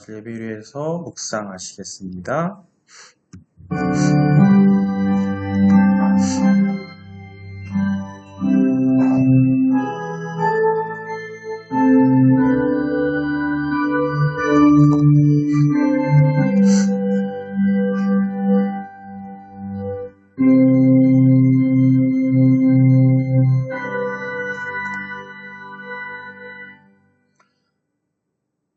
맞을 예배를 위해서 묵상하시겠습니다.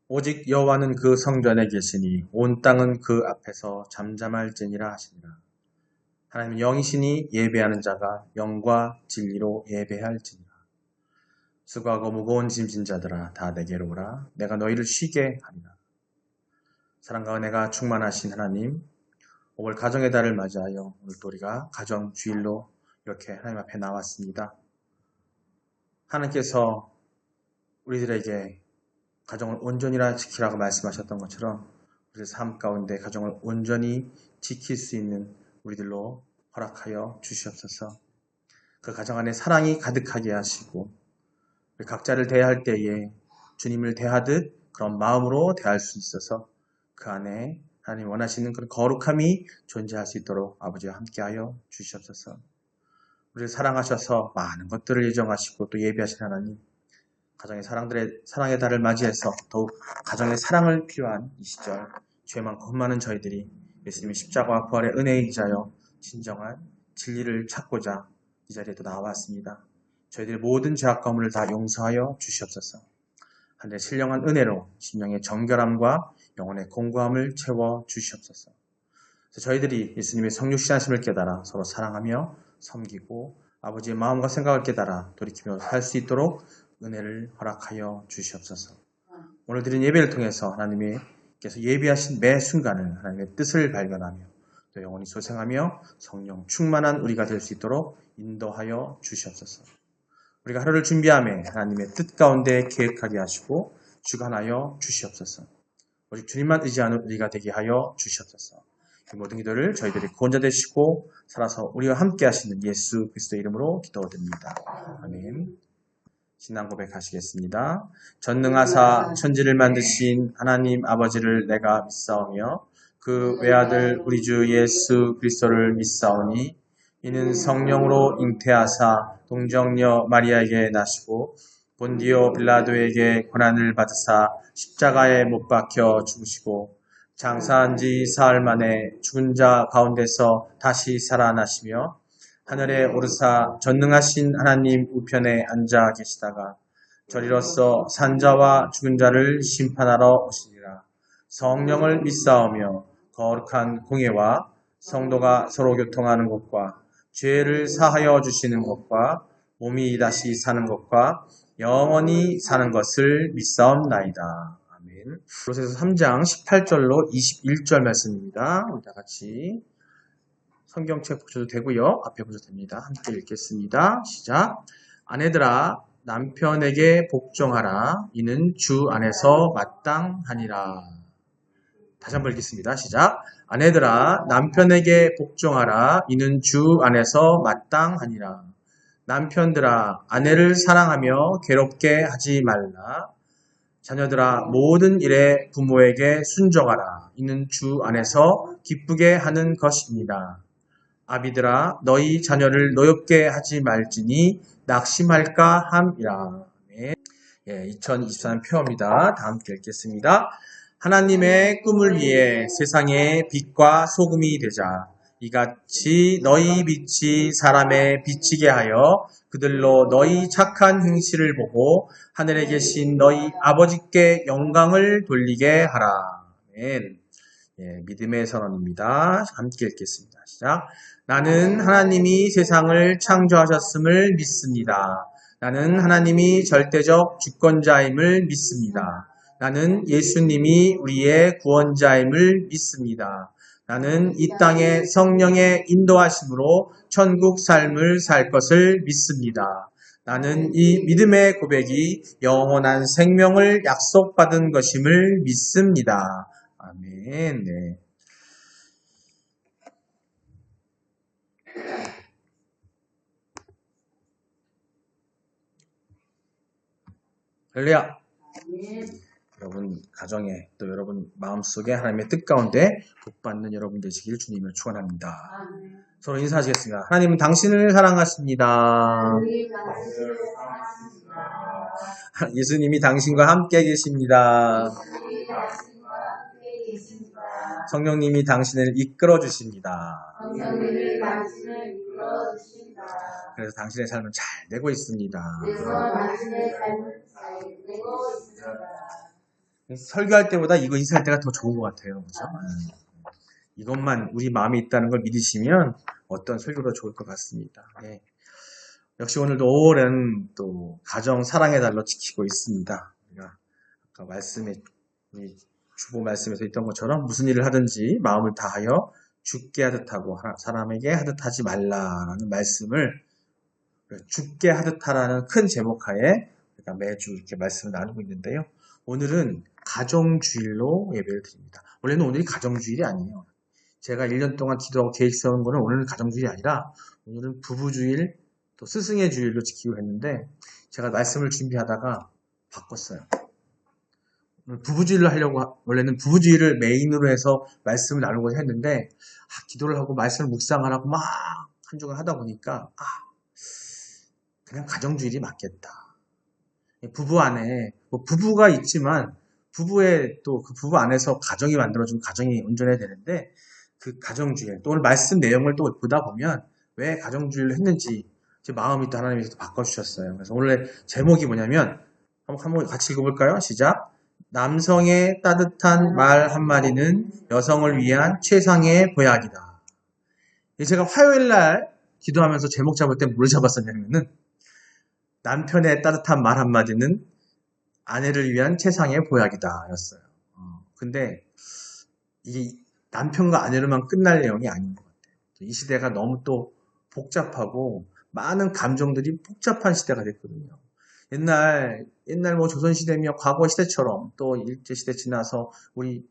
오직 여호와는 그 성전에 계시니 온 땅은 그 앞에서 잠잠할지니라 하시니라. 하나님은 영이시니 예배하는 자가 영과 진리로 예배할지니라. 수고하고 무거운 짐진 자들아 다 내게로 오라. 내가 너희를 쉬게 하리라. 사랑과 은혜가 충만하신 하나님, 5월 가정의 달을 맞이하여 오늘 또 우리가 가정 주일로 이렇게 하나님 앞에 나왔습니다. 하나님께서 우리들에게 가정을 온전히라 지키라고 말씀하셨던 것처럼 우리의 삶 가운데 가정을 온전히 지킬 수 있는 우리들로 허락하여 주시옵소서. 그 가정 안에 사랑이 가득하게 하시고 우리 각자를 대할 때에 주님을 대하듯 그런 마음으로 대할 수 있어서 그 안에 하나님 원하시는 그런 거룩함이 존재할 수 있도록 아버지와 함께하여 주시옵소서. 우리를 사랑하셔서 많은 것들을 예정하시고 또 예비하신 하나님, 가정의 사랑의 달을 맞이해서 더욱 가정의 사랑을 필요한 이 시절 죄 많고 흠 많은 저희들이 예수님의 십자가와 부활의 은혜에 의지하여 진정한 진리를 찾고자 이 자리에 또 나와왔습니다. 저희들의 모든 죄악과 허물을 다 용서하여 주시옵소서. 하늘의 신령한 은혜로 심령의 정결함과 영혼의 공고함을 채워 주시옵소서. 저희들이 예수님의 성육신하심을 깨달아 서로 사랑하며 섬기고 아버지의 마음과 생각을 깨달아 돌이키며 살 수 있도록 은혜를 허락하여 주시옵소서. 오늘 드린 예배를 통해서 하나님께서 예비하신 매 순간을 하나님의 뜻을 발견하며 또 영원히 소생하며 성령 충만한 우리가 될 수 있도록 인도하여 주시옵소서. 우리가 하루를 준비하며 하나님의 뜻 가운데 계획하게 하시고 주관하여 주시옵소서. 오직 주님만 의지하는 우리가 되게 하여 주시옵소서. 이 모든 기도를 저희들이 구원자 되시고 살아서 우리와 함께 하시는 예수 그리스도의 이름으로 기도드립니다. 아멘. 신앙 고백하시겠습니다. 전능하사 천지를 만드신 하나님 아버지를 내가 믿사오며 그 외아들 우리 주 예수 그리스도를 믿사오니 이는 성령으로 잉태하사 동정녀 마리아에게 나시고 본디오 빌라도에게 고난을 받으사 십자가에 못 박혀 죽으시고 장사한 지 사흘 만에 죽은 자 가운데서 다시 살아나시며 하늘에 오르사 전능하신 하나님 우편에 앉아 계시다가 저리로서 산자와 죽은 자를 심판하러 오시리라. 성령을 믿사오며 거룩한 공예와 성도가 서로 교통하는 것과 죄를 사하여 주시는 것과 몸이 다시 사는 것과 영원히 사는 것을 믿사옵나이다. 아멘. 골로새서 3장 18절로 21절 말씀입니다. 우리 다 같이 성경책 보셔도 되고요. 앞에 보셔도 됩니다. 함께 읽겠습니다. 시작. 아내들아 남편에게 복종하라. 이는 주 안에서 마땅하니라. 다시 한번 읽겠습니다. 시작. 아내들아 남편에게 복종하라. 이는 주 안에서 마땅하니라. 남편들아 아내를 사랑하며 괴롭게 하지 말라. 자녀들아 모든 일에 부모에게 순종하라. 이는 주 안에서 기쁘게 하는 것입니다. 아비들아 너희 자녀를 노엽게 하지 말지니 낙심할까 함이라. 네. 2024년 표어입니다. 다 함께 읽겠습니다. 하나님의 꿈을 위해 세상의 빛과 소금이 되자 이같이 너희 빛이 사람에 비치게 하여 그들로 너희 착한 행실을 보고 하늘에 계신 너희 아버지께 영광을 돌리게 하라. 아멘. 믿음의 선언입니다. 함께 읽겠습니다. 시작. 나는 하나님이 세상을 창조하셨음을 믿습니다. 나는 하나님이 절대적 주권자임을 믿습니다. 나는 예수님이 우리의 구원자임을 믿습니다. 나는 이 땅에 성령의 인도하심으로 천국 삶을 살 것을 믿습니다. 나는 이 믿음의 고백이 영원한 생명을 약속받은 것임을 믿습니다. 아멘. 네. 할렐루야. 여러분 가정에 또 여러분 마음속에 하나님의 뜻 가운데 복받는 여러분 되시길 주님을 축원합니다. 서로 인사하시겠습니다. 하나님은 당신을 사랑하십니다. 예수님이 당신과 함께 계십니다. 성령님이 당신을 이끌어 주십니다. 그래서 당신의 삶을 잘 내고 있습니다. 설교할 때보다 이거 인사할 때가 더 좋은 것 같아요. 그렇죠? 이것만 우리 마음에 있다는 걸 믿으시면 어떤 설교도 좋을 것 같습니다. 네. 역시 오늘도 오랜 또 가정 사랑의 달로 지키고 있습니다. 우리가 아까 말씀에 우리 주보 말씀에서 있던 것처럼 무슨 일을 하든지 마음을 다하여 죽게 하듯 하고 사람에게 하듯 하지 말라라는 말씀을 죽게 하듯 하라는 큰 제목 하에 우리가 매주 이렇게 말씀을 나누고 있는데요. 오늘은 가정주일로 예배를 드립니다. 원래는 오늘이 가정주일이 아니에요. 제가 1년 동안 기도하고 계획 세운 거는 오늘은 가정주일이 아니라 오늘은 부부주일 또 스승의 주일로 지키고 했는데 제가 말씀을 준비하다가 바꿨어요. 부부주일로 하려고 원래는 부부주일을 메인으로 해서 말씀을 나누고 했는데 기도를 하고 말씀을 묵상을 하고 막 한 주간 하다 보니까 그냥 가정주일이 맞겠다. 부부 안에 뭐 부부가 있지만 부부의 또 그 부부 안에서 가정이 만들어지면 가정이 온전해야 되는데 그 가정주일 또 오늘 말씀 내용을 또 보다 보면 왜 가정주일로 했는지 제 마음이 또 하나님께서 바꿔주셨어요. 그래서 오늘 제목이 뭐냐면 한번 같이 읽어볼까요? 시작. 남성의 따뜻한 말 한마디는 여성을 위한 최상의 보약이다. 제가 화요일날 기도하면서 제목 잡을 때 뭘 잡았었냐면은 남편의 따뜻한 말 한마디는 아내를 위한 최상의 보약이다 였어요. 근데 이게 남편과 아내로만 끝날 내용이 아닌 것 같아요. 이 시대가 너무 또 복잡하고 많은 감정들이 복잡한 시대가 됐거든요. 옛날 뭐 조선시대며 과거 시대처럼 또 일제시대 지나서 우리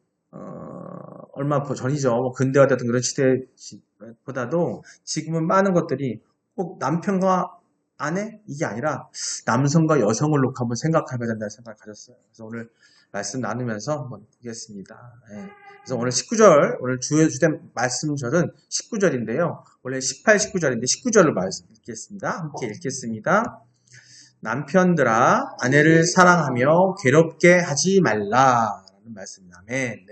얼마 전이죠. 뭐 근대화되던 그런 시대보다도 지금은 많은 것들이 꼭 남편과 아내? 이게 아니라 남성과 여성을 놓고 한번 생각해봐야 된다는 생각을 가졌어요. 그래서 오늘 말씀 나누면서 한번 보겠습니다. 네. 그래서 오늘 19절, 오늘 주된 말씀절은 19절인데요. 원래 18, 19절인데 19절을 읽겠습니다. 함께 읽겠습니다. 남편들아 아내를 사랑하며 괴롭게 하지 말라라는 말씀입니다. 네.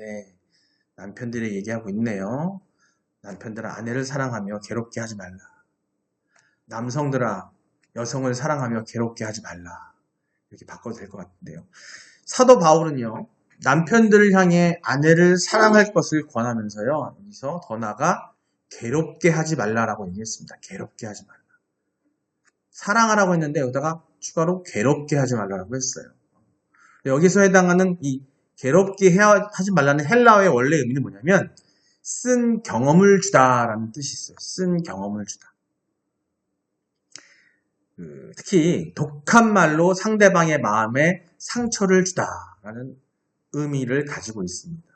남편들이 얘기하고 있네요. 남편들아 아내를 사랑하며 괴롭게 하지 말라. 남성들아 여성을 사랑하며 괴롭게 하지 말라. 이렇게 바꿔도 될 것 같은데요. 사도 바울은요. 남편들을 향해 아내를 사랑할 것을 권하면서요. 여기서 더 나아가 괴롭게 하지 말라라고 얘기했습니다. 괴롭게 하지 말라. 사랑하라고 했는데 여기다가 추가로 괴롭게 하지 말라고 했어요. 여기서 해당하는 이 괴롭게 하지 말라는 헬라어의 원래 의미는 뭐냐면 쓴 경험을 주다라는 뜻이 있어요. 쓴 경험을 주다. 특히 독한 말로 상대방의 마음에 상처를 주다라는 의미를 가지고 있습니다.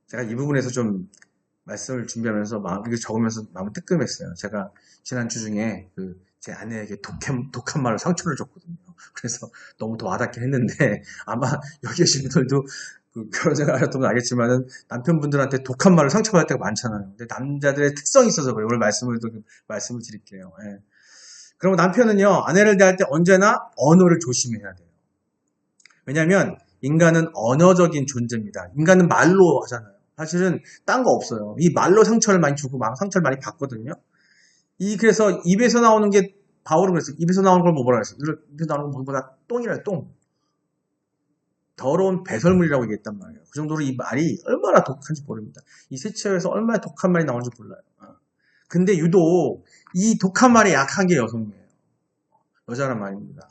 제가 이 부분에서 좀 말씀을 준비하면서 이거 적으면서 마음을 뜨끔했어요. 제가 지난주 중에 제 아내에게 독한 말로 상처를 줬거든요. 그래서 너무 더 와닿긴 했는데 아마 여기 계신 분들도 결혼 생활 하셨던 건 알겠지만은 남편분들한테 독한 말로 상처받을 때가 많잖아요. 근데 남자들의 특성이 있어서 그래요. 오늘 말씀을 드릴게요. 그럼 남편은요, 아내를 대할 때 언제나 언어를 조심해야 돼요. 왜냐하면 인간은 언어적인 존재입니다. 인간은 말로 하잖아요. 사실은 딴 거 없어요. 이 말로 상처를 많이 주고 상처를 많이 받거든요. 그래서 입에서 나오는 게 바울은 그랬어요. 입에서 나오는 걸 뭐라 그랬어요? 입에서 나오는 건 뭐보다 똥이래요. 똥. 더러운 배설물이라고 얘기했단 말이에요. 그 정도로 이 말이 얼마나 독한지 모릅니다. 이 세치어에서 얼마나 독한 말이 나오는지 몰라요. 근데 유독 이 독한 말이 약한 게 여성이에요. 여자란 말입니다.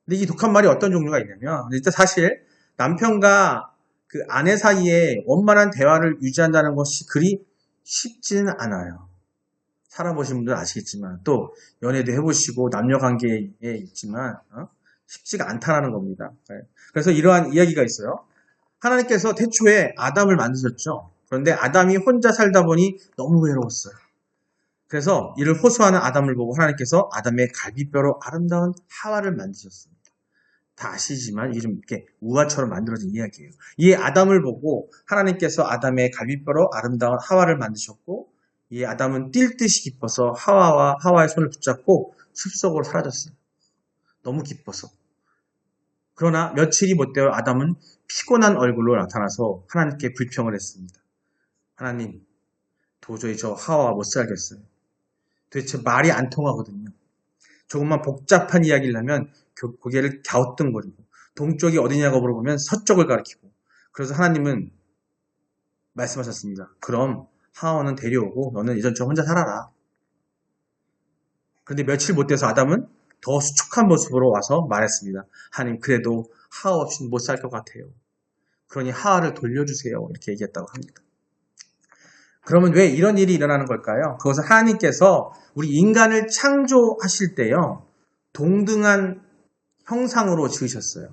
근데 이 독한 말이 어떤 종류가 있냐면 일단 사실 남편과 그 아내 사이에 원만한 대화를 유지한다는 것이 그리 쉽지는 않아요. 살아보신 분들은 아시겠지만 또 연애도 해보시고 남녀관계에 있지만 쉽지가 않다라는 겁니다. 그래서 이러한 이야기가 있어요. 하나님께서 태초에 아담을 만드셨죠. 그런데 아담이 혼자 살다 보니 너무 외로웠어요. 그래서 이를 호소하는 아담을 보고 하나님께서 아담의 갈비뼈로 아름다운 하와를 만드셨습니다. 다 아시지만 이게 좀 이렇게 우화처럼 만들어진 이야기예요. 이 아담을 보고 하나님께서 아담의 갈비뼈로 아름다운 하와를 만드셨고, 이 아담은 뛸 듯이 기뻐서 하와의 손을 붙잡고 숲속으로 사라졌어요. 너무 기뻐서. 그러나 며칠이 못 되어 아담은 피곤한 얼굴로 나타나서 하나님께 불평을 했습니다. 하나님, 도저히 저 하와와 못 살겠어요. 도대체 말이 안 통하거든요. 조금만 복잡한 이야기를 하면 고개를 갸우뚱거리고, 동쪽이 어디냐고 물어보면 서쪽을 가리키고, 그래서 하나님은 말씀하셨습니다. 그럼 하와는 데려오고 너는 예전처럼 혼자 살아라. 그런데 며칠 못 돼서 아담은 더 수축한 모습으로 와서 말했습니다. 하나님, 그래도 하와 없이는 못 살 것 같아요. 그러니 하와를 돌려주세요. 이렇게 얘기했다고 합니다. 그러면 왜 이런 일이 일어나는 걸까요? 그것은 하나님께서 우리 인간을 창조하실 때요, 동등한 형상으로 지으셨어요.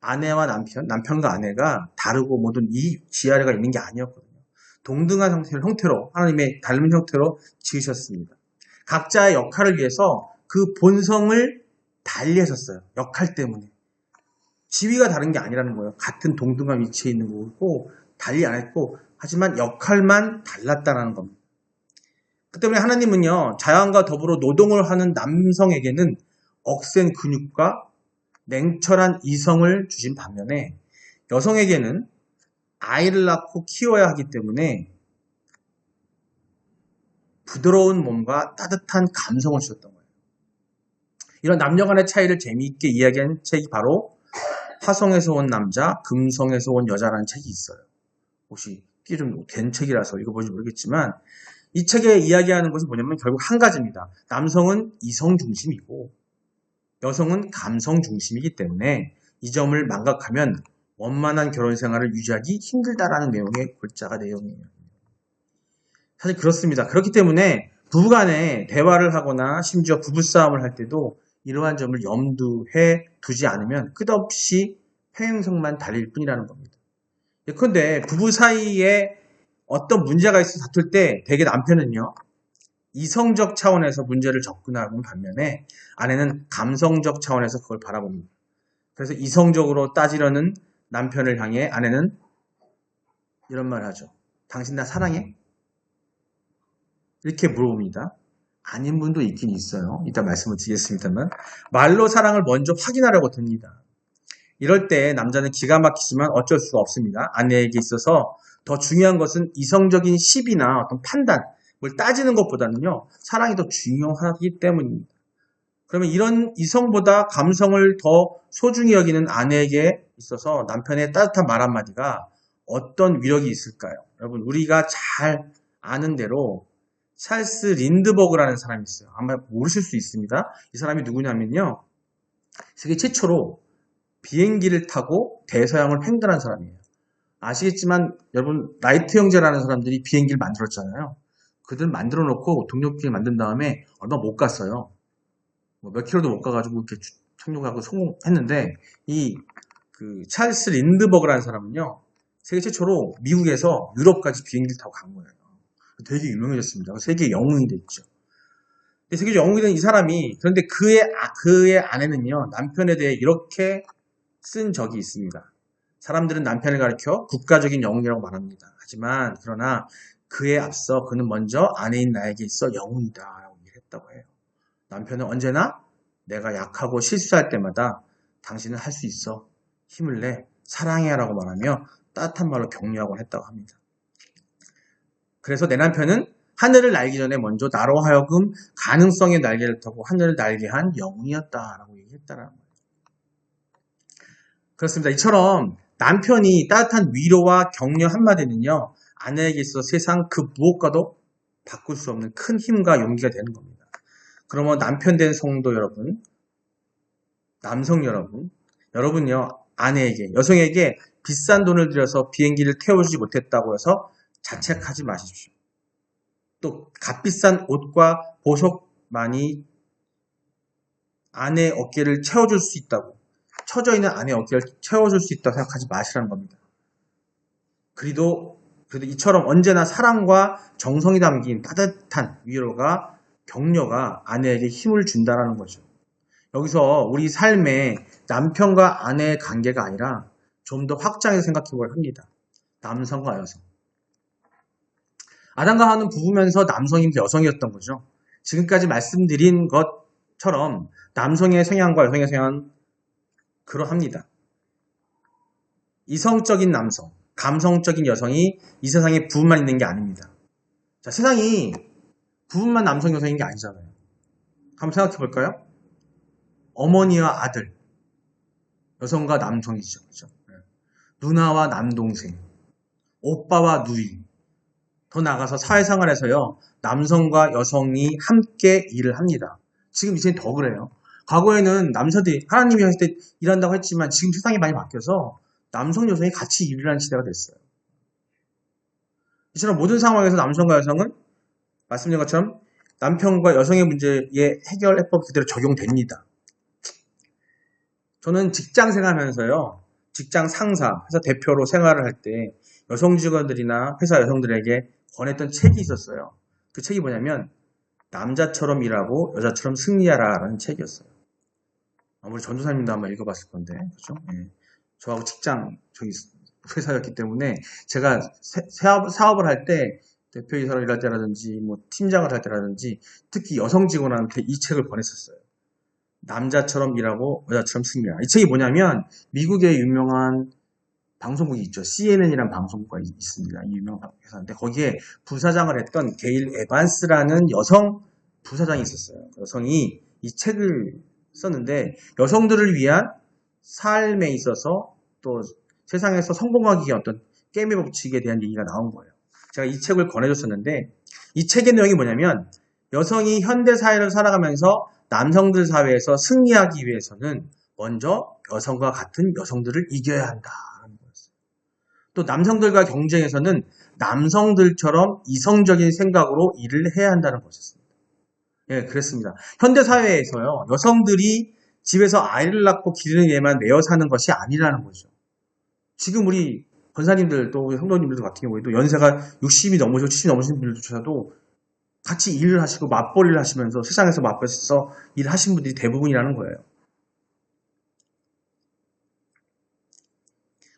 아내와 남편과 아내가 다르고 모든 이 지아래가 있는 게 아니었거든요. 동등한 형태로, 하나님의 닮은 형태로 지으셨습니다. 각자의 역할을 위해서 그 본성을 달리 하셨어요. 역할 때문에. 지위가 다른 게 아니라는 거예요. 같은 동등한 위치에 있는 거고, 달리 안 했고, 하지만 역할만 달랐다는 겁니다. 그 때문에 하나님은요, 자연과 더불어 노동을 하는 남성에게는 억센 근육과 냉철한 이성을 주신 반면에 여성에게는 아이를 낳고 키워야 하기 때문에 부드러운 몸과 따뜻한 감성을 주셨던 거예요. 이런 남녀 간의 차이를 재미있게 이야기한 책이 바로 화성에서 온 남자, 금성에서 온 여자라는 책이 있어요. 혹시 이게 좀 된 책이라서 읽어보지 모르겠지만 이 책에 이야기하는 것은 뭐냐면 결국 한 가지입니다. 남성은 이성 중심이고 여성은 감성 중심이기 때문에 이 점을 망각하면 원만한 결혼 생활을 유지하기 힘들다라는 내용의 골자가 내용이에요. 사실 그렇습니다. 그렇기 때문에 부부간에 대화를 하거나 심지어 부부싸움을 할 때도 이러한 점을 염두에 두지 않으면 끝없이 평행선만 달릴 뿐이라는 겁니다. 예컨대 부부 사이에 어떤 문제가 있어서 다툴 때 대개 남편은요, 이성적 차원에서 문제를 접근하는 반면에 아내는 감성적 차원에서 그걸 바라봅니다. 그래서 이성적으로 따지려는 남편을 향해 아내는 이런 말을 하죠. 당신 나 사랑해? 이렇게 물어봅니다. 아닌 분도 있긴 있어요. 이따 말씀을 드리겠습니다만 말로 사랑을 먼저 확인하려고 듭니다. 이럴 때 남자는 기가 막히지만 어쩔 수가 없습니다. 아내에게 있어서 더 중요한 것은 이성적인 시비나 어떤 판단, 뭘 따지는 것보다는요, 사랑이 더 중요하기 때문입니다. 그러면 이런 이성보다 감성을 더 소중히 여기는 아내에게 있어서 남편의 따뜻한 말 한마디가 어떤 위력이 있을까요? 여러분, 우리가 잘 아는 대로 찰스 린드버그라는 사람이 있어요. 아마 모르실 수 있습니다. 이 사람이 누구냐면요, 세계 최초로 비행기를 타고 대서양을 횡단한 사람이에요. 아시겠지만 여러분, 라이트 형제라는 사람들이 비행기를 만들었잖아요. 그들 만들어 놓고 동력비행기 만든 다음에 얼마 못 갔어요. 몇 킬로도 못 가가지고 이렇게 착륙하고 성공했는데 그 찰스 린드버그라는 사람은요, 세계 최초로 미국에서 유럽까지 비행기를 타고 간 거예요. 되게 유명해졌습니다. 세계 영웅이 됐죠. 세계 영웅이 된 이 사람이, 그런데 그의 아내는요, 남편에 대해 이렇게 쓴 적이 있습니다. 사람들은 남편을 가리켜 국가적인 영웅이라고 말합니다. 하지만 그러나 그에 앞서 그는 먼저 아내인 나에게 있어 영웅이다 라고 얘기했다고 해요. 남편은 언제나 내가 약하고 실수할 때마다 당신은 할 수 있어, 힘을 내, 사랑해 라고 말하며 따뜻한 말로 격려하곤 했다고 합니다. 그래서 내 남편은 하늘을 날기 전에 먼저 나로 하여금 가능성의 날개를 타고 하늘을 날게 한 영웅이었다라고 얘기했다라는 거예요. 그렇습니다. 이처럼 남편이 따뜻한 위로와 격려 한마디는요, 아내에게 있어서 세상 그 무엇과도 바꿀 수 없는 큰 힘과 용기가 되는 겁니다. 그러면 남편 된 성도 여러분, 남성 여러분, 여러분요, 아내에게, 여성에게 비싼 돈을 들여서 비행기를 태워주지 못했다고 해서 자책하지 마십시오. 또 값비싼 옷과 보석만이 아내의 어깨를 채워줄 수 있다고, 처져 있는 아내의 어깨를 채워줄 수 있다고 생각하지 마시라는 겁니다. 그래도 이처럼 언제나 사랑과 정성이 담긴 따뜻한 위로가, 격려가 아내에게 힘을 준다는 거죠. 여기서 우리 삶의 남편과 아내의 관계가 아니라 좀 더 확장해서 생각해 보려 합니다. 남성과 여성. 아담과 하와는 부부면서 남성이 여성이었던 거죠. 지금까지 말씀드린 것처럼 남성의 성향과 여성의 성향은 그러합니다. 이성적인 남성, 감성적인 여성이 이 세상에 부부만 있는 게 아닙니다. 자, 세상이 부부만 남성, 여성인 게 아니잖아요. 한번 생각해 볼까요? 어머니와 아들, 여성과 남성이죠. 그렇죠? 누나와 남동생, 오빠와 누이, 더 나아가서 사회생활에서요, 남성과 여성이 함께 일을 합니다. 지금 이제는 더 그래요. 과거에는 남자들이 하나님이 하실 때 일한다고 했지만 지금 세상이 많이 바뀌어서 남성, 여성이 같이 일을 하는 시대가 됐어요. 이처럼 모든 상황에서 남성과 여성은 말씀드린 것처럼 남편과 여성의 문제의 해결해법 그대로 적용됩니다. 저는 직장 생활하면서요, 직장 상사, 회사 대표로 생활을 할 때 여성 직원들이나 회사 여성들에게 권했던 책이 있었어요. 그 책이 뭐냐면 남자처럼 일하고 여자처럼 승리하라라는 책이었어요. 아무리 전도사님도 한번 읽어봤을 건데, 그렇죠? 예. 저하고 직장 저기 회사였기 때문에 제가 사업을 할 때 대표이사로 일할 때라든지 뭐 팀장을 할 때라든지 특히 여성 직원한테 이 책을 권했었어요. 남자처럼 일하고 여자처럼 승리하라. 이 책이 뭐냐면 미국의 유명한 방송국이 있죠. CNN이라는 방송국가 있습니다. 이 유명한 회사인데 거기에 부사장을 했던 게일 에반스라는 여성 부사장이 있었어요. 여성이 이 책을 썼는데 여성들을 위한 삶에 있어서 또 세상에서 성공하기 위한 어떤 게임의 법칙에 대한 얘기가 나온 거예요. 제가 이 책을 권해줬었는데 이 책의 내용이 뭐냐면 여성이 현대사회를 살아가면서 남성들 사회에서 승리하기 위해서는 먼저 여성과 같은 여성들을 이겨야 한다는 거였어요. 또 남성들과 경쟁에서는 남성들처럼 이성적인 생각으로 일을 해야 한다는 것이었습니다. 예, 그랬습니다. 현대사회에서요, 여성들이 집에서 아이를 낳고 기르는 예만 매여 사는 것이 아니라는 거죠. 지금 우리 권사님들 또 성도님들 같은 경우에도 연세가 60이 넘으시고 70이 넘으신 분들조차도 같이 일을 하시고 맞벌이를 하시면서 세상에서 맞벌이해서 일을 하신 분들이 대부분이라는 거예요.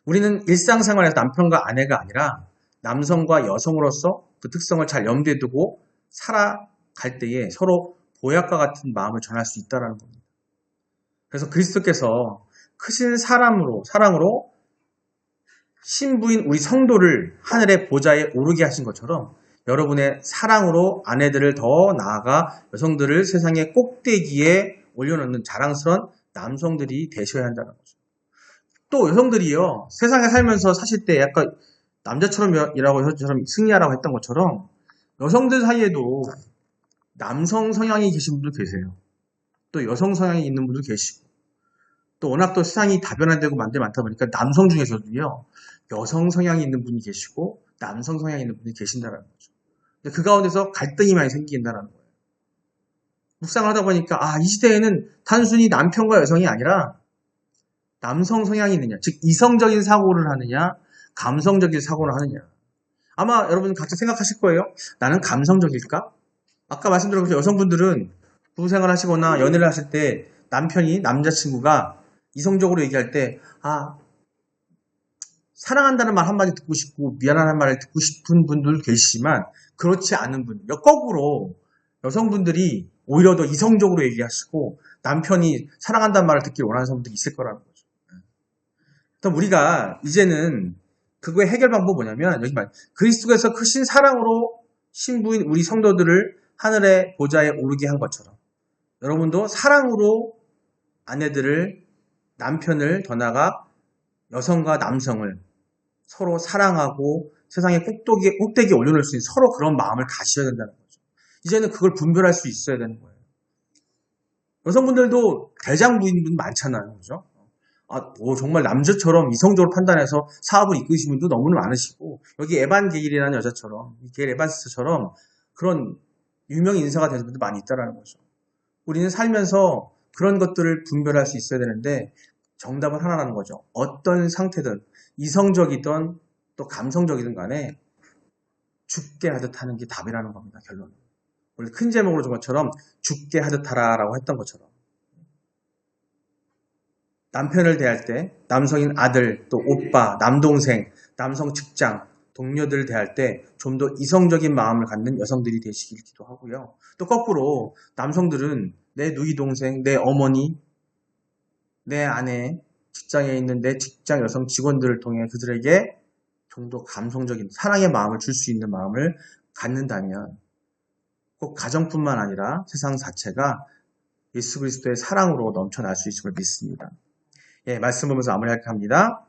우리는 일상생활에서 남편과 아내가 아니라 남성과 여성으로서 그 특성을 잘 염두에 두고 살아갈 때에 서로 보약과 같은 마음을 전할 수 있다는 겁니다. 그래서 그리스도께서 크신 사랑으로 신부인 우리 성도를 하늘의 보좌에 오르게 하신 것처럼 여러분의 사랑으로 아내들을 더 나아가 여성들을 세상의 꼭대기에 올려놓는 자랑스러운 남성들이 되셔야 한다는 거죠. 또 여성들이요, 세상에 살면서 사실 때 약간 남자처럼 일하고 여자처럼 승리하라고 했던 것처럼 여성들 사이에도 남성 성향이 계신 분들 계세요. 또 여성 성향이 있는 분들 계시고 또 워낙 또 세상이 다변화되고 많다 보니까 남성 중에서도요, 여성 성향이 있는 분이 계시고 남성 성향이 있는 분이 계신다는 거죠. 근데 그 가운데서 갈등이 많이 생긴다는 거예요. 묵상을 하다 보니까 이 시대에는 단순히 남편과 여성이 아니라 남성 성향이 있느냐, 즉 이성적인 사고를 하느냐, 감성적인 사고를 하느냐. 아마 여러분 각자 생각하실 거예요. 나는 감성적일까? 아까 말씀드린 것처럼 여성분들은 부부생활 하시거나 연애를 하실 때 남편이, 남자친구가 이성적으로 얘기할 때 사랑한다는 말 한마디 듣고 싶고 미안하다는 말을 듣고 싶은 분들 계시지만 그렇지 않은 분, 거꾸로 여성분들이 오히려 더 이성적으로 얘기하시고 남편이 사랑한다는 말을 듣기 원하는 사람들이 있을 거라는 거죠. 그럼 우리가 이제는 그거의 해결 방법은 뭐냐면 여기 말 그리스도께서 크신 사랑으로 신부인 우리 성도들을 하늘의 보좌에 오르게 한 것처럼 여러분도 사랑으로 아내들을, 남편을 더 나아가 여성과 남성을 서로 사랑하고 세상의 꼭대기에 올려놓을 수 있는 서로 그런 마음을 가셔야 된다는 거죠. 이제는 그걸 분별할 수 있어야 되는 거예요. 여성분들도 대장 부인분 많잖아요. 그죠? 정말 남자처럼 이성적으로 판단해서 사업을 이끄시는 분도 너무 많으시고 여기 에반 게일이라는 여자처럼 게일 에반스처럼 그런 유명 인사가 되는 분도 많이 있다는 거죠. 우리는 살면서 그런 것들을 분별할 수 있어야 되는데 정답은 하나라는 거죠. 어떤 상태든 이성적이든 또 감성적이든 간에 죽게 하듯 하는 게 답이라는 겁니다. 결론은. 원래 큰 제목으로 준 것처럼 죽게 하듯 하라라고 했던 것처럼 남편을 대할 때, 남성인 아들, 또 오빠, 남동생, 남성 직장, 동료들을 대할 때 좀 더 이성적인 마음을 갖는 여성들이 되시길 기도하고요. 또 거꾸로 남성들은 내 누이 동생, 내 어머니, 내 아내, 직장에 있는 내 직장 여성 직원들을 통해 그들에게 좀 더 감성적인 사랑의 마음을 줄 수 있는 마음을 갖는다면 꼭 가정뿐만 아니라 세상 자체가 예수 그리스도의 사랑으로 넘쳐날 수 있음을 믿습니다. 예, 말씀 보면서 마무리할까 합니다.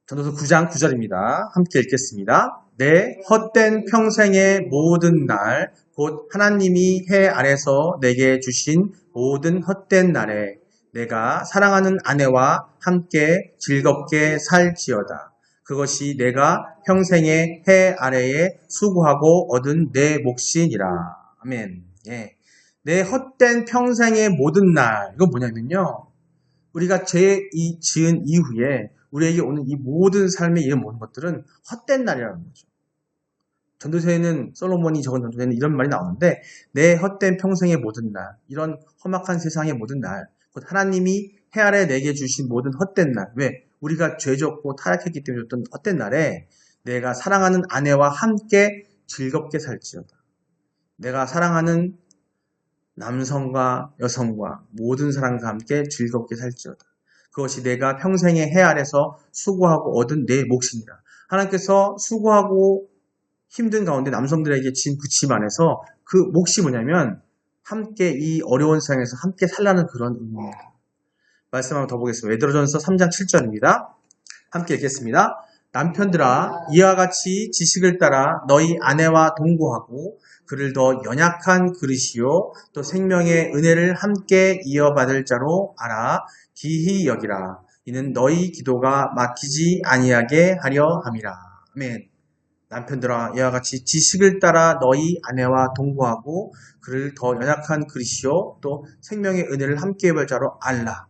전도서 9장 9절입니다. 함께 읽겠습니다. 내 헛된 평생의 모든 날, 곧 하나님이 해 아래서 내게 주신 모든 헛된 날에 내가 사랑하는 아내와 함께 즐겁게 살지어다. 그것이 내가 평생의 해 아래에 수고하고 얻은 내 몫이니라. 아멘. 예. 내 헛된 평생의 모든 날, 이건 뭐냐면요. 우리가 죄 지은 이후에 우리에게 오는 이 모든 삶의 이런 모든 것들은 헛된 날이라는 거죠. 전도서에는 솔로몬이 적은 전도서에는 이런 말이 나오는데 내 헛된 평생의 모든 날, 이런 험악한 세상의 모든 날, 곧 하나님이 해 아래 내게 주신 모든 헛된 날, 왜? 우리가 죄졌고 타락했기 때문에 줬던 헛된 날에 내가 사랑하는 아내와 함께 즐겁게 살지어다. 내가 사랑하는 남성과 여성과 모든 사람과 함께 즐겁게 살지어다. 그것이 내가 평생의 해 아래서 수고하고 얻은 내 몫이니라. 하나님께서 수고하고 힘든 가운데 남성들에게 진 그 짐 안에서 그 몫이 뭐냐면 함께 이 어려운 세상에서 함께 살라는 그런 의미입니다. 말씀 한번 더 보겠습니다. 베드로전서 3장 7절입니다. 함께 읽겠습니다. 남편들아 이와 같이 지식을 따라 너희 아내와 동거하고 그를 더 연약한 그릇이요 또 생명의 은혜를 함께 이어받을 자로 알아 기히 여기라. 이는 너희 기도가 막히지 아니하게 하려 함이라. 아멘. 남편들아 이와 같이 지식을 따라 너희 아내와 동거하고 그를 더 연약한 그릇이요 또 생명의 은혜를 함께 이어받을 자로 알라.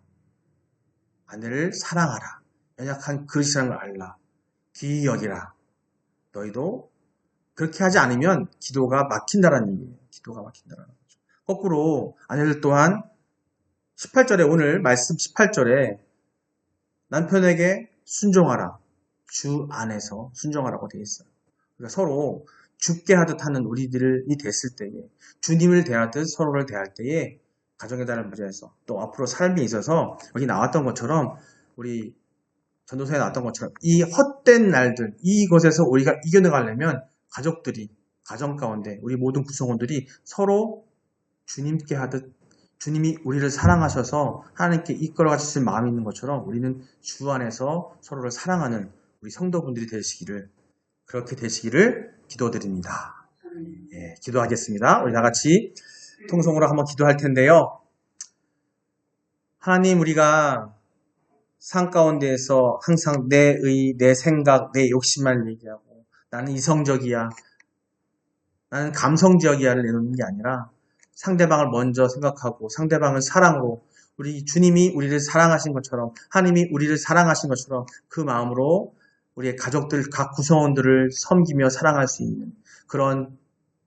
아내를 사랑하라. 연약한 그릇이라는 걸 알라. 귀히 여기라. 너희도 그렇게 하지 않으면 기도가 막힌다라는 얘기예요. 기도가 막힌다라는 거죠. 거꾸로 아내들 또한 18절에 오늘 말씀 18절에 남편에게 순종하라. 주 안에서 순종하라고 되어 있어요. 그러니까 서로 죽게 하듯 하는 우리들이 됐을 때에 주님을 대하듯 서로를 대할 때에 가정의 달을 맞이해서 또 앞으로 삶에 있어서 여기 나왔던 것처럼 우리 전도서에 나왔던 것처럼 이 헛된 날들 이것에서 우리가 이겨나가려면 가족들이 가정 가운데 우리 모든 구성원들이 서로 주님께 하듯 주님이 우리를 사랑하셔서 하나님께 이끌어 가실 마음이 있는 것처럼 우리는 주 안에서 서로를 사랑하는 우리 성도분들이 되시기를 그렇게 되시기를 기도드립니다. 예, 기도하겠습니다. 우리 다 같이 통성으로 한번 기도할 텐데요. 하나님 우리가 삶 가운데에서 항상 내 의, 내 생각, 내 욕심만 얘기하고 나는 이성적이야, 나는 감성적이야를 내놓는 게 아니라 상대방을 먼저 생각하고 상대방을 사랑으로 우리 주님이 우리를 사랑하신 것처럼 하나님이 우리를 사랑하신 것처럼 그 마음으로 우리의 가족들 각 구성원들을 섬기며 사랑할 수 있는 그런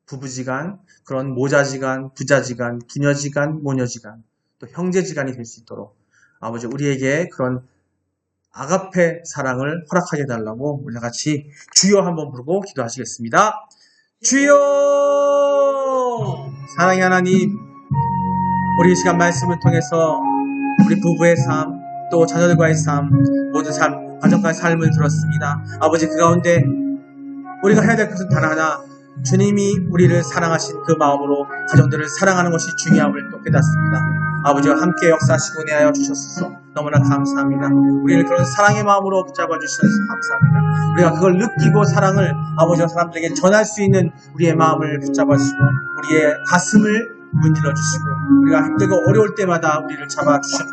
부부지간, 그런 모자지간, 부자지간, 부녀지간, 모녀지간 또 형제지간이 될 수 있도록 아버지 우리에게 그런 아가페 사랑을 허락하게 해달라고 우리 같이 주여 한번 부르고 기도하시겠습니다. 주여! 사랑의 하나님, 우리 이 시간 말씀을 통해서 우리 부부의 삶, 또 자녀들과의 삶, 모든 삶, 가정과의 삶을 들었습니다. 아버지 그 가운데 우리가 해야 될 것은 단 하나, 주님이 우리를 사랑하신 그 마음으로 가정들을 사랑하는 것이 중요함을 또 깨닫습니다. 아버지와 함께 역사하시고 내하여 주셨소서. 너무나 감사합니다. 우리를 그런 사랑의 마음으로 붙잡아 주셔서 감사합니다. 우리가 그걸 느끼고 사랑을 아버지와 사람들에게 전할 수 있는 우리의 마음을 붙잡아 주시고 우리의 가슴을 문질러 주시고 우리가 힘들고 어려울 때마다 우리를 잡아 주셔서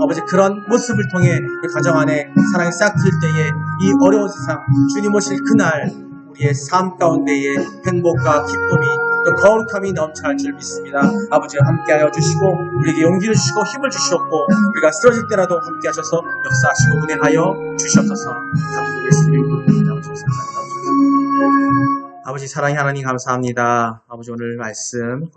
아버지 그런 모습을 통해 우리 가정 안에 사랑이 싹 트일 때에 이 어려운 세상 주님 오실 그날 우리의 삶 가운데의 행복과 기쁨이 또 거룩함이 넘쳐날 줄 믿습니다. 아버지와 함께하여 주시고 우리에게 용기를 주시고 힘을 주시옵고 우리가 쓰러질 때라도 함께하셔서 역사하시고 은혜하여 주시옵소서. 아버지 사랑의 하나님 감사합니다. 아버지 오늘 말씀을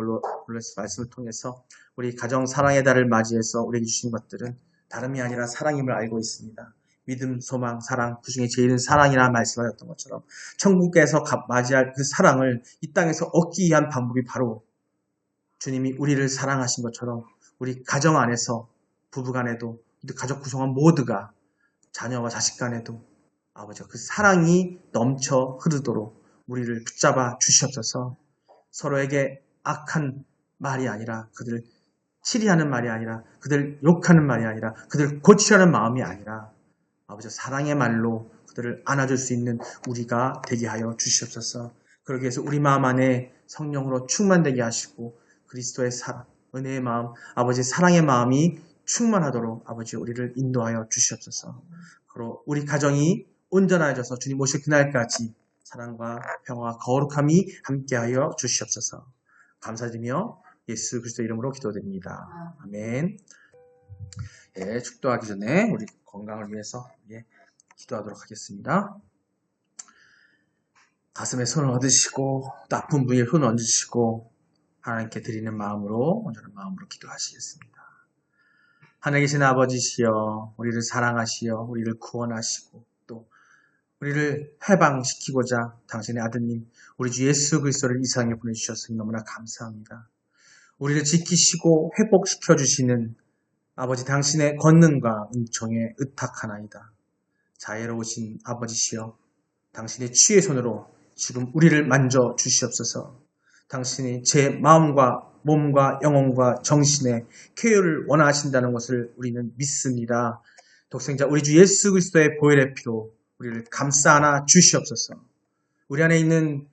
통해서 우리 가정 사랑의 달을 맞이해서 우리에게 주신 것들은 다름이 아니라 사랑임을 알고 있습니다. 믿음, 소망, 사랑, 그 중에 제일은 사랑이라 말씀하셨던 것처럼 천국에서 맞이할 그 사랑을 이 땅에서 얻기 위한 방법이 바로 주님이 우리를 사랑하신 것처럼 우리 가정 안에서 부부간에도 가족 구성원 모두가 자녀와 자식 간에도 아버지 그 사랑이 넘쳐 흐르도록 우리를 붙잡아 주시옵소서. 서로에게 악한 말이 아니라 그들을 치리하는 말이 아니라 그들 욕하는 말이 아니라 그들 고치려는 마음이 아니라 아버지 사랑의 말로 그들을 안아줄 수 있는 우리가 되게 하여 주시옵소서. 그러기 위해서 우리 마음 안에 성령으로 충만되게 하시고 그리스도의 사랑, 은혜의 마음, 아버지 사랑의 마음이 충만하도록 아버지 우리를 인도하여 주시옵소서. 그리고 우리 가정이 온전해져서 주님 오실 그날까지 사랑과 평화와 거룩함이 함께하여 주시옵소서. 감사드리며 예수 그리스도 이름으로 기도드립니다. 아멘. 예, 축도하기 전에 우리 건강을 위해서 기도하도록 하겠습니다. 가슴에 손을 얹으시고 또 아픈 부위에 손을 얹으시고 하나님께 드리는 마음으로 온전한 마음으로 기도하시겠습니다. 하늘에 계신 아버지시여 우리를 사랑하시어 우리를 구원하시고 또 우리를 해방시키고자 당신의 아드님 우리 주 예수 그리스도를 이 세상에 보내주셨으니 너무나 감사합니다. 우리를 지키시고 회복시켜 주시는 아버지 당신의 권능과 은총에 의탁하나이다. 자애로우신 아버지시여 당신의 치유의 손으로 지금 우리를 만져 주시옵소서. 당신이 제 마음과 몸과 영혼과 정신의 쾌유를 원하신다는 것을 우리는 믿습니다. 독생자 우리 주 예수 그리스도의 보혈의 피로 우리를 감싸 안아 주시옵소서. 우리 안에 있는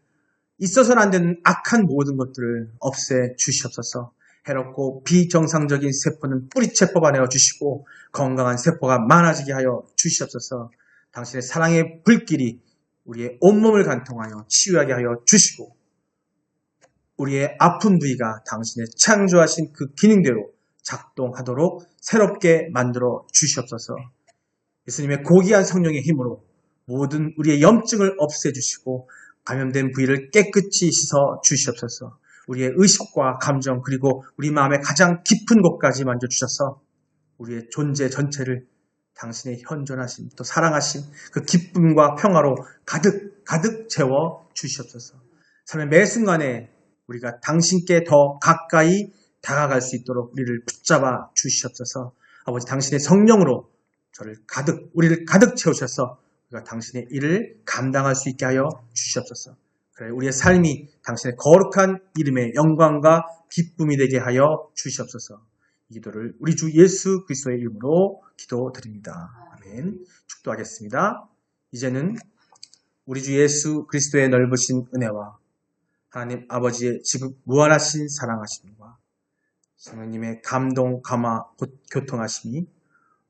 있어서는 안 되는 악한 모든 것들을 없애 주시옵소서. 해롭고 비정상적인 세포는 뿌리채 뽑아내어 주시고 건강한 세포가 많아지게 하여 주시옵소서. 당신의 사랑의 불길이 우리의 온몸을 관통하여 치유하게 하여 주시고 우리의 아픈 부위가 당신의 창조하신 그 기능대로 작동하도록 새롭게 만들어 주시옵소서. 예수님의 고귀한 성령의 힘으로 모든 우리의 염증을 없애주시고 감염된 부위를 깨끗이 씻어 주시옵소서. 우리의 의식과 감정 그리고 우리 마음의 가장 깊은 곳까지 만져주셔서 우리의 존재 전체를 당신의 현존하심 또 사랑하심 그 기쁨과 평화로 가득 채워 주시옵소서. 삶의 매 순간에 우리가 당신께 더 가까이 다가갈 수 있도록 우리를 붙잡아 주시옵소서. 아버지 당신의 성령으로 우리를 가득 채우셔서 우리가 당신의 일을 감당할 수 있게 하여 주시옵소서. 그래 우리의 삶이 당신의 거룩한 이름의 영광과 기쁨이 되게 하여 주시옵소서. 이 기도를 우리 주 예수 그리스도의 이름으로 기도드립니다. 아멘. 축도하겠습니다. 이제는 우리 주 예수 그리스도의 넓으신 은혜와 하나님 아버지의 지극 무한하신 사랑하심과 성령님의 감동, 감화, 교통하심이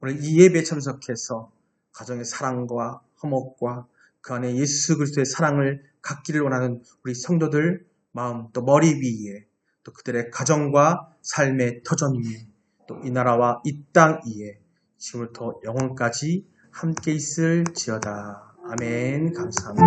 오늘 이 예배에 참석해서 가정의 사랑과 화목과 그 안에 예수 그리스도의 사랑을 갖기를 원하는 우리 성도들 마음 또 머리 위에 또 그들의 가정과 삶의 터전 위에 또 이 나라와 이 땅 위에 지금부터 영원까지 함께 있을지어다. 아멘. 감사합니다.